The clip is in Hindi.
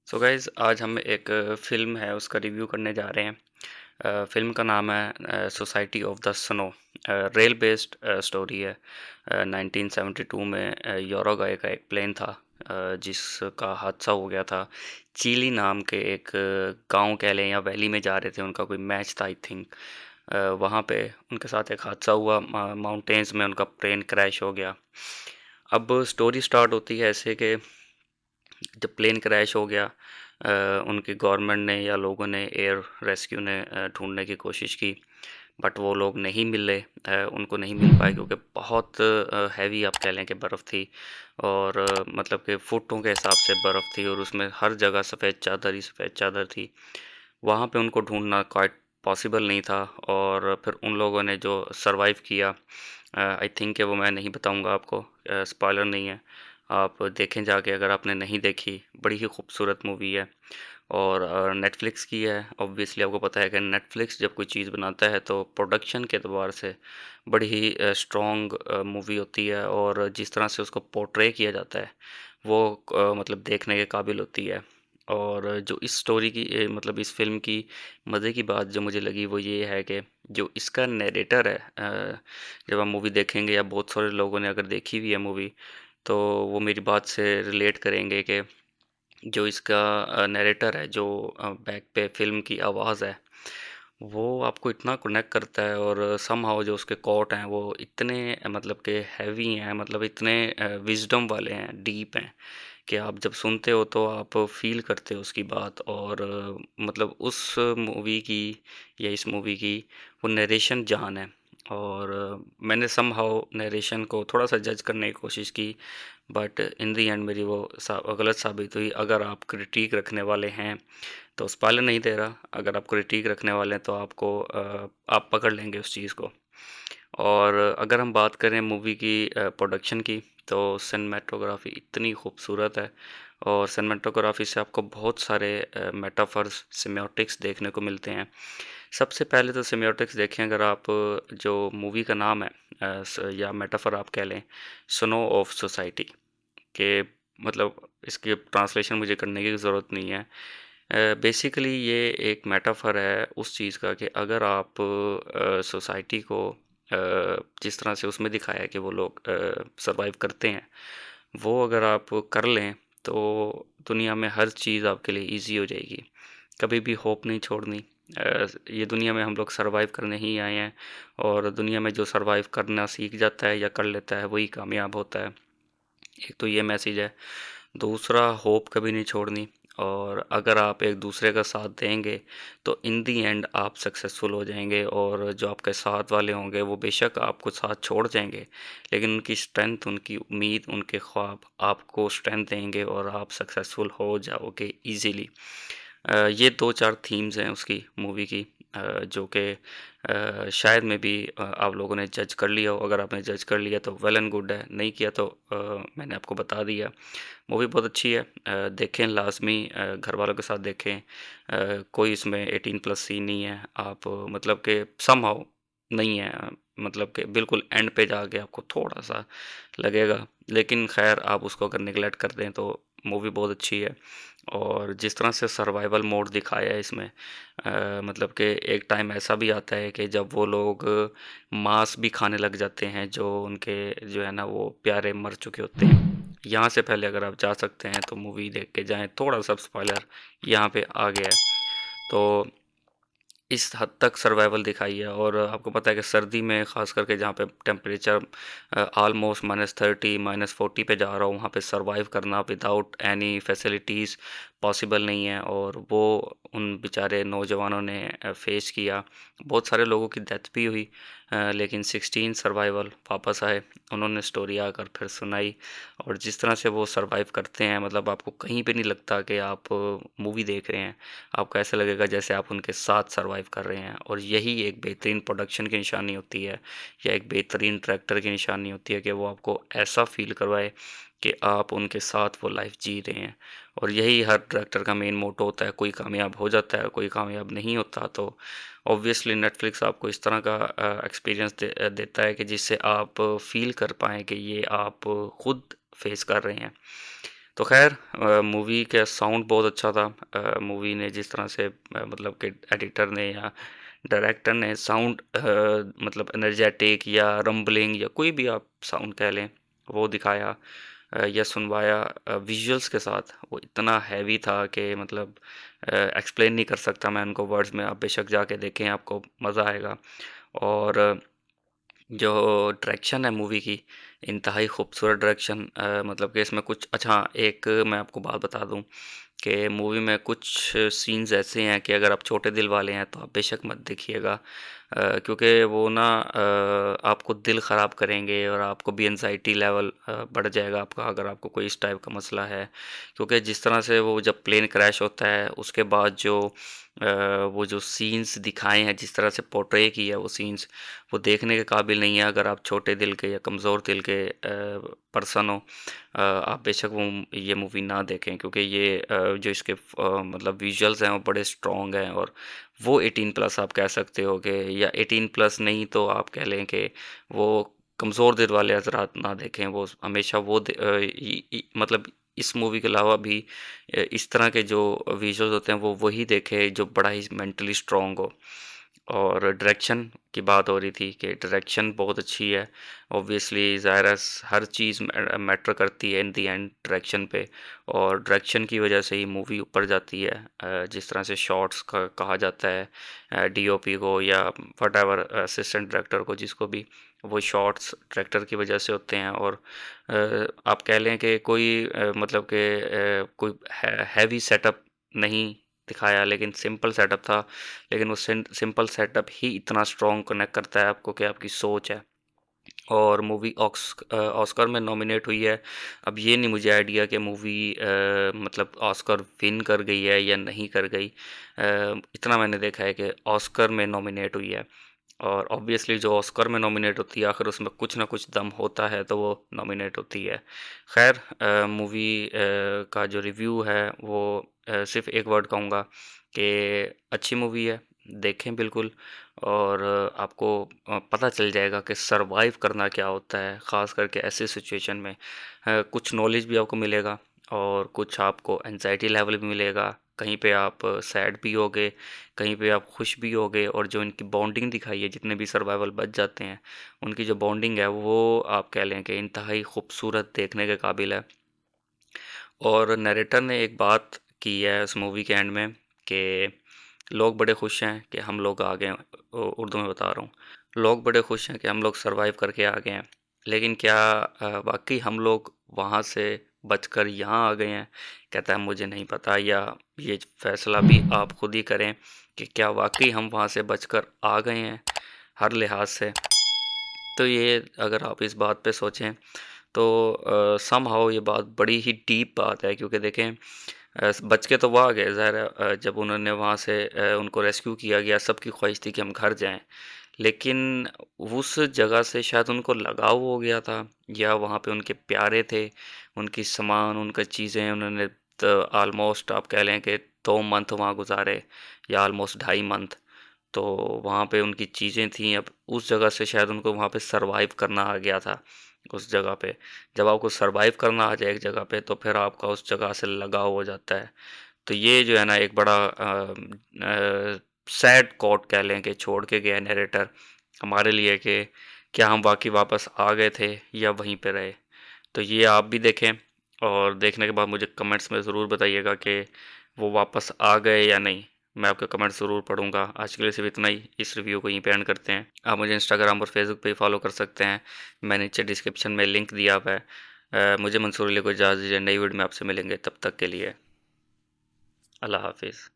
सो गाइज़ आज हम एक फ़िल्म है उसका रिव्यू करने जा रहे हैं। फ़िल्म का नाम है society of the snow. Rail based story है। 1972 में यूरुग्वे का एक प्लेन था जिसका हादसा हो गया था। चिली नाम के एक गाँव कह लें या वैली में जा रहे थे, उनका कोई मैच था आई थिंक। वहाँ पे उनके साथ एक हादसा हुआ, माउंटेन्स में उनका प्लेन क्रैश हो गया। अब स्टोरी स्टार्ट होती है ऐसे कि जब प्लेन क्रैश हो गया, उनकी गवर्नमेंट ने या लोगों ने एयर रेस्क्यू ने ढूँढने की कोशिश की, बट वो लोग नहीं मिले। उनको नहीं मिल पाए क्योंकि बहुत हैवी आप कह लें कि बर्फ़ थी और मतलब कि फुटों के हिसाब से बर्फ़ थी और उसमें हर जगह सफ़ेद चादर ही सफ़ेद चादर थी। वहाँ पे उनको ढूँढना क्वाइट पॉसिबल नहीं था और फिर उन लोगों ने जो सर्वाइव किया, आई थिंक कि वो मैं नहीं बताऊँगा आपको, स्पॉइलर नहीं है। आप देखें जाके अगर आपने नहीं देखी, बड़ी ही खूबसूरत मूवी है और नेटफ्लिक्स की है। ऑब्वियसली आपको पता है कि नेटफ्लिक्स जब कोई चीज़ बनाता है तो प्रोडक्शन के एतबार से बड़ी ही स्ट्रॉन्ग मूवी होती है और जिस तरह से उसको पोर्ट्रे किया जाता है, वो मतलब देखने के काबिल होती है। और जो इस स्टोरी की मतलब इस फ़िल्म की मज़े की बात जो मुझे लगी वो ये है कि जो इसका नैरेटर है, जब आप मूवी देखेंगे या बहुत सारे लोगों ने अगर देखी हुई है मूवी, तो वो मेरी बात से रिलेट करेंगे कि जो इसका नैरेटर है, जो बैक पे फ़िल्म की आवाज़ है, वो आपको इतना कनेक्ट करता है और समहाउ जो उसके कोट हैं वो इतने मतलब कि हैवी हैं, मतलब इतने विज़डम वाले हैं, डीप हैं कि आप जब सुनते हो तो आप फ़ील करते हो उसकी बात और मतलब उस मूवी की या इस मूवी की वो नरेशन जान है। और मैंने समहाउ नरेशन को थोड़ा-सा जज करने की कोशिश की, बट इन द एंड मेरी वो गलत साबित हुई। अगर आप क्रिटिक रखने वाले हैं तो स्पॉइलर नहीं दे रहा, अगर आप क्रिटिक रखने वाले हैं तो आपको आप पकड़ लेंगे उस चीज़ को। और अगर हम बात करें मूवी की प्रोडक्शन की, तो सिनेमैटोग्राफी इतनी खूबसूरत है और सिनेमैटोग्राफी से आपको बहुत सारे मेटाफर्स, सिम्योटिक्स देखने को मिलते हैं। सबसे पहले तो सिम्योटिक्स देखें अगर आप, जो मूवी का नाम है या मेटाफर आप कह लें, स्नो ऑफ सोसाइटी के, मतलब इसकी ट्रांसलेशन मुझे करने की ज़रूरत नहीं है। बेसिकली ये एक मेटाफर है उस चीज़ का कि अगर आप सोसाइटी को जिस तरह से उसमें दिखाया है कि वो लोग सर्वाइव करते हैं, वो अगर आप कर लें तो दुनिया में हर चीज़ आपके लिए ईज़ी हो जाएगी। कभी भी होप नहीं छोड़नी। ये दुनिया में हम लोग सर्वाइव करने ही आए हैं और दुनिया में जो सर्वाइव करना सीख जाता है या कर लेता है वही कामयाब होता है। एक तो ये मैसेज है। दूसरा, होप कभी नहीं छोड़नी और अगर आप एक दूसरे का साथ देंगे तो इन दी एंड आप सक्सेसफुल हो जाएँगे और जो आपके साथ वाले होंगे वो बेशक आपको साथ छोड़ जाएँगे, लेकिन उनकी स्ट्रेंथ, उनकी उम्मीद, उनके ख्वाब आपको स्ट्रेंथ देंगे और आप सक्सेसफुल हो जाओगे ईज़िली। ये 2-4 थीम्स हैं उसकी मूवी की, जो कि शायद में भी आप लोगों ने जज कर लिया हो। अगर आपने जज कर लिया तो वेल एंड गुड है, नहीं किया तो मैंने आपको बता दिया। मूवी बहुत अच्छी है, देखें लाज़मी, घरवालों के साथ देखें। कोई इसमें 18 प्लस सीन नहीं है। आप मतलब कि समहाउ नहीं है, मतलब कि बिल्कुल एंड पे जाके आपको थोड़ा-सा लगेगा, लेकिन ख़ैर आप उसको अगर नेगलेक्ट कर दें तो मूवी बहुत अच्छी है। और जिस तरह से सर्वाइवल मोड दिखाया है इसमें, मतलब कि एक टाइम ऐसा भी आता है कि जब वो लोग मांस भी खाने लग जाते हैं, जो उनके जो है ना वो प्यारे मर चुके होते हैं। यहाँ से पहले अगर आप जा सकते हैं तो मूवी देख के जाएँ, थोड़ा-सा स्पॉइलर यहाँ पे आ गया है। तो इस हद तक सर्वाइवल दिखाई है और आपको पता है कि सर्दी में ख़ास करके जहाँ पे टेम्परेचर ऑलमोस्ट -30 -40 पे जा रहा हो, वहाँ पे सर्वाइव करना विदाउट एनी फैसिलिटीज़ पॉसिबल नहीं है और वो उन बेचारे नौजवानों ने फेस किया। बहुत सारे लोगों की डेथ भी हुई, लेकिन 16 सर्वाइवल वापस आए। उन्होंने स्टोरी आकर फिर सुनाई और जिस तरह से वो सर्वाइव करते हैं, मतलब आपको कहीं पे नहीं लगता कि आप मूवी देख रहे हैं। आपको ऐसा लगेगा जैसे आप उनके साथ सर्वाइव कर रहे हैं और यही एक बेहतरीन प्रोडक्शन की निशानी होती है या एक बेहतरीन डायरेक्टर की निशानी होती है कि वो आपको ऐसा फ़ील करवाए कि आप उनके साथ वो लाइफ़ जी रहे हैं। और यही हर डायरेक्टर का मेन मोटो होता है, कोई कामयाब हो जाता है, कोई कामयाब नहीं होता, तो ऑब्वियसली नेटफ्लिक्स आपको इस तरह का एक्सपीरियंस देता है कि जिससे आप फ़ील कर पाएँ कि ये आप खुद फेस कर रहे हैं। तो ख़ैर मूवी का साउंड बहुत अच्छा था। मूवी ने जिस तरह से मतलब कि एडिटर ने या डायरेक्टर ने साउंड मतलब एनर्जेटिक या रंबलिंग या कोई भी आप साउंड कह लें, वो दिखाया या सुनवाया विजुअल्स के साथ। वो इतना हैवी था कि मतलब एक्सप्लेन नहीं कर सकता मैं उनको वर्ड्स में। आप बेशक जाके देखें, आपको मज़ा आएगा। और जो डायरेक्शन है मूवी की, इंतहाई खूबसूरत डायरेक्शन। मतलब कि इसमें कुछ अच्छा, एक मैं आपको बात बता दूँ कि मूवी में कुछ सीन्स ऐसे हैं कि अगर आप छोटे दिल वाले हैं तो आप बेशक मत देखिएगा, क्योंकि वो ना आपको दिल ख़राब करेंगे और आपको भी एंजाइटी लेवल बढ़ जाएगा आपका, अगर आपको कोई इस टाइप का मसला है। क्योंकि जिस तरह से वो जब प्लेन क्रैश होता है उसके बाद जो वो जो सीन्स दिखाए हैं, जिस तरह से पोर्ट्रे की है वो सीन्स, वो देखने के काबिल नहीं है अगर आप छोटे दिल के या कमज़ोर दिल के पर्सन हो। आप बेशक वो ये मूवी ना देखें, क्योंकि ये जो इसके मतलब विजुअल्स हैं वो बड़े स्ट्रॉन्ग हैं। और वो 18 प्लस आप कह सकते हो कि, या 18 प्लस नहीं तो आप कह लें कि वो कमज़ोर दिल वाले हज़रात ना देखें। वो हमेशा वो मतलब इस मूवी के अलावा भी इस तरह के जो विजुअल्स होते हैं वो वही देखें जो बड़ा ही मेंटली स्ट्रॉन्ग हो। और डायरेक्शन की बात हो रही थी कि डायरेक्शन बहुत अच्छी है। ऑब्वियसली ज़ाहिर है हर चीज़ मैटर करती है इन द एंड डायरेक्शन पे। और डायरेक्शन की वजह से ही मूवी ऊपर जाती है। जिस तरह से शॉट्स का कहा जाता है डीओपी को या व्हाटएवर असिस्टेंट डायरेक्टर को, जिसको भी, वो शॉट्स डायरेक्टर की वजह से होते हैं। और आप कह लें कि कोई मतलब कि कोई हैवी सेटअप नहीं दिखाया, लेकिन सिंपल सेटअप था। लेकिन वो सिंपल सेटअप ही इतना स्ट्रॉन्ग कनेक्ट करता है आपको कि आपकी सोच है। और मूवी ऑस्कर में नॉमिनेट हुई है। अब ये नहीं मुझे आइडिया कि मूवी मतलब ऑस्कर विन कर गई है या नहीं कर गई। इतना मैंने देखा है कि ऑस्कर में नॉमिनेट हुई है। और ऑब्वियसली जो ऑस्कर में नॉमिनेट होती है, आखिर उसमें कुछ ना कुछ दम होता है, तो वो नॉमिनेट होती है। खैर, मूवी का जो रिव्यू है वो सिर्फ एक वर्ड कहूँगा कि अच्छी मूवी है, देखें बिल्कुल। और आपको पता चल जाएगा कि सरवाइव करना क्या होता है, ख़ास करके ऐसी सिचुएशन में। कुछ नॉलेज भी आपको मिलेगा और कुछ आपको एंग्जायटी लेवल भी मिलेगा। कहीं पे आप सैड भी होगे, कहीं पे आप खुश भी होगे। और जो इनकी बॉन्डिंग दिखाई है, जितने भी सर्वाइवल बच जाते हैं, उनकी जो बॉन्डिंग है वो आप कह लें कि इंतहाई खूबसूरत, देखने के काबिल है। और नरेटर ने एक बात की है उस मूवी के एंड में कि लोग बड़े खुश हैं कि हम लोग आ गए हैं। उर्दू में बता रहा हूँ। लोग बड़े खुश हैं कि हम लोग सरवाइव करके आ गए हैं, लेकिन क्या वाकई हम लोग वहाँ से बचकर यहाँ आ गए हैं? कहता है मुझे नहीं पता, या ये फैसला भी आप खुद ही करें कि क्या वाकई हम वहाँ से बचकर आ गए हैं हर लिहाज से। तो ये अगर आप इस बात पे सोचें तो समहाउ ये बात बड़ी ही डीप बात है, क्योंकि देखें बच के तो वो आ गए, ज़ाहिर है। जब उन्होंने वहाँ से उनको रेस्क्यू किया गया, सबकी ख्वाहिश थी कि हम घर जाएँ। लेकिन उस जगह से शायद उनको लगाव हो गया था, या वहाँ पे उनके प्यारे थे, उनकी सामान, उनकी चीज़ें उन्होंने ऑलमोस्ट आप कह लें कि 2 मंथ वहाँ गुज़ारे, या ऑलमोस्ट ढाई मंथ। तो वहाँ पे उनकी चीज़ें थीं। अब उस जगह से शायद उनको वहाँ पे सर्वाइव करना आ गया था, उस जगह पे। जब आपको सर्वाइव करना आ जाए एक जगह पे, तो फिर आपका उस जगह से लगाव हो जाता है। तो ये जो है ना एक बड़ा सैड कोट कह लें कि छोड़ के गया नैरेटर हमारे लिए कि क्या हम वाक़ई वापस आ गए थे या वहीं पे रहे। तो ये आप भी देखें, और देखने के बाद मुझे कमेंट्स में ज़रूर बताइएगा कि वो वापस आ गए या नहीं। मैं आपके कमेंट ज़रूर पढ़ूँगा। आज के लिए सिर्फ़ इतना ही। इस रिव्यू को यहीं पे एंड करते हैं। आप मुझे इंस्टाग्राम और फ़ेसबुक पे फॉलो कर सकते हैं। मैंने नीचे डिस्क्रिप्शन में लिंक दिया हुआ है। मुझे मंसूर अली को इजाज़त दीजिए। नई वीडियो में आपसे मिलेंगे। तब तक के लिए अल्लाह हाफ़िज़।